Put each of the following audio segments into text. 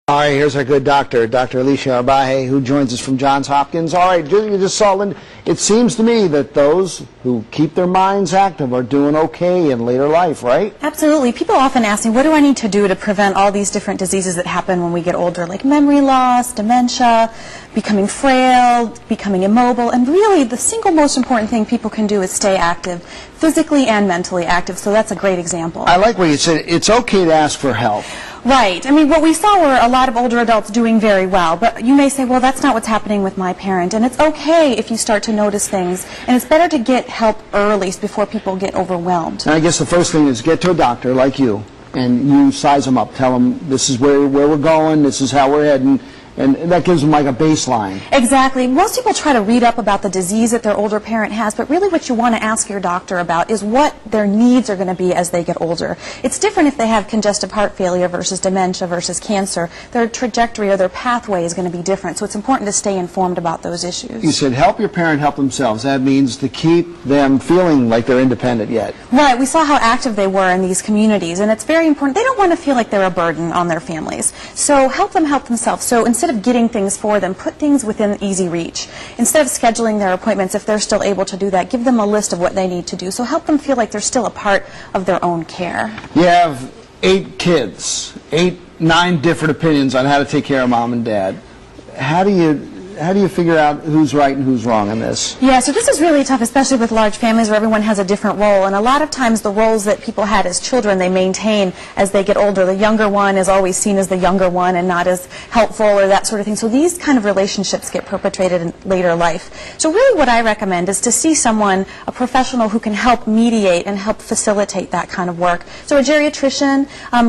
All right, here's our good doctor, Dr. Alicia Arbaje, who joins us from Johns Hopkins. All right, you just saw, Linda, it seems to me that those who keep their minds active are doing okay in later life, right? Absolutely. People often ask me, what do I need to do to prevent all these different diseases that happen when we get older, like memory loss, dementia, becoming frail, becoming immobile, and really the single most important thing people can do is stay active, physically and mentally active, so that's a great example. I like what you said. It's okay to ask for help. Right. I mean, what we saw were a lot of older adults doing very well, but you may say, well, that's not what's happening with my parent, and it's okay if you start to notice things, and it's better to get help early before people get overwhelmed. And I guess the first thing is get to a doctor like you, and you size them up. Tell them this is where we're going, this is how we're heading, and that gives them like a baseline. Exactly. Most people try to read up about the disease that their older parent has, but really what you want to ask your doctor about is what their needs are going to be as they get older. It's different if they have congestive heart failure versus dementia versus cancer. Their trajectory or their pathway is going to be different, so it's important to stay informed about those issues. You said help your parent help themselves. That means to keep them feeling like they're independent yet. Right. We saw how active they were in these communities, and it's very important. They don't want to feel like they're a burden on their families. So help them help themselves. So instead of getting things for them, put things within easy reach. Instead of scheduling their appointments, if they're still able to do that, give them a list of what they need to do. So help them feel like they're still a part of their own care. You have 8 kids, 9 different opinions on how to take care of mom and dad. How do you figure out who's right and who's wrong in this? Yeah, so this is really tough, especially with large families where everyone has a different role. And a lot of times the roles that people had as children, they maintain as they get older. The younger one is always seen as the younger one and not as helpful or that sort of thing. So these kind of relationships get perpetrated in later life. So really what I recommend is to see someone, a professional who can help mediate and help facilitate that kind of work. So a geriatrician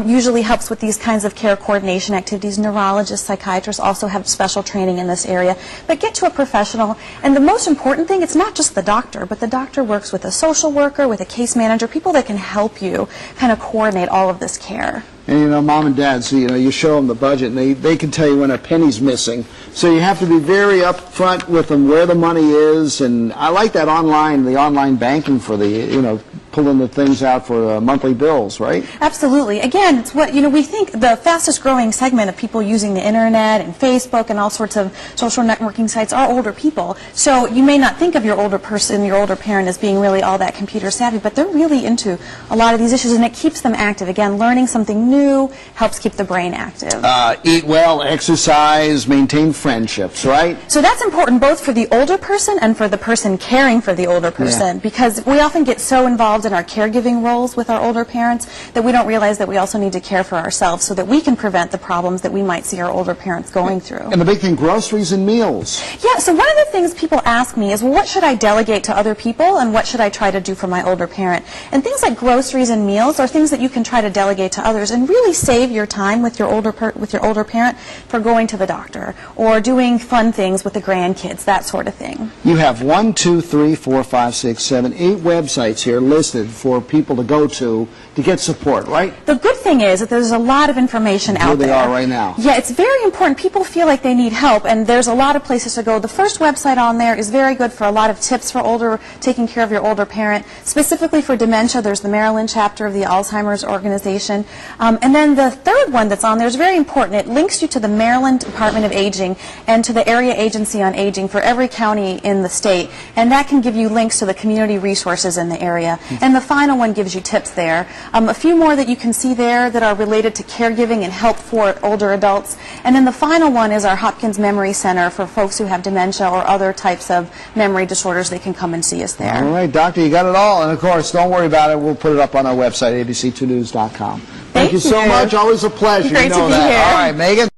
usually helps with these kinds of care coordination activities. Neurologists, psychiatrists also have special training in this area. But get to a professional, and the most important thing, it's not just the doctor, but the doctor works with a social worker, with a case manager, people that can help you kind of coordinate all of this care. And you know, mom and dad, so you show them the budget, and they can tell you when a penny's missing. So you have to be very upfront with them where the money is, and I like that the online banking for the, pulling the things out for monthly bills, right? Absolutely. Again, it's what, we think the fastest growing segment of people using the internet and Facebook and all sorts of social networking sites are older people. So you may not think of your older person, your older parent as being really all that computer savvy, but they're really into a lot of these issues, and it keeps them active. Again, learning something new helps keep the brain active. Eat well, exercise, maintain friendships, right? So that's important both for the older person and for the person caring for the older person, because we often get so involved in our caregiving roles with our older parents that we don't realize that we also need to care for ourselves so that we can prevent the problems that we might see our older parents going through. And the big thing, groceries and meals. Yeah, so one of the things people ask me is, well, what should I delegate to other people and what should I try to do for my older parent? And things like groceries and meals are things that you can try to delegate to others and really save your time with your older parent for going to the doctor or doing fun things with the grandkids, that sort of thing. You have 8 websites here listed for people to go to get support, right? The good thing is that there's a lot of information out there. Here they are right now. Yeah, it's very important. People feel like they need help, and there's a lot of places to go. The first website on there is very good for a lot of tips for taking care of your older parent. Specifically for dementia, there's the Maryland chapter of the Alzheimer's organization. And then the third one that's on there is very important. It links you to the Maryland Department of Aging and to the Area Agency on Aging for every county in the state, and that can give you links to the community resources in the area. And the final one gives you tips there. A few more that you can see there that are related to caregiving and help for older adults. And then the final one is our Hopkins Memory Center for folks who have dementia or other types of memory disorders. They can come and see us there. All right, doctor, you got it all. And of course, don't worry about it. We'll put it up on our website, abc2news.com. Thank you so much. Always a pleasure. Great to be here. All right, Megan.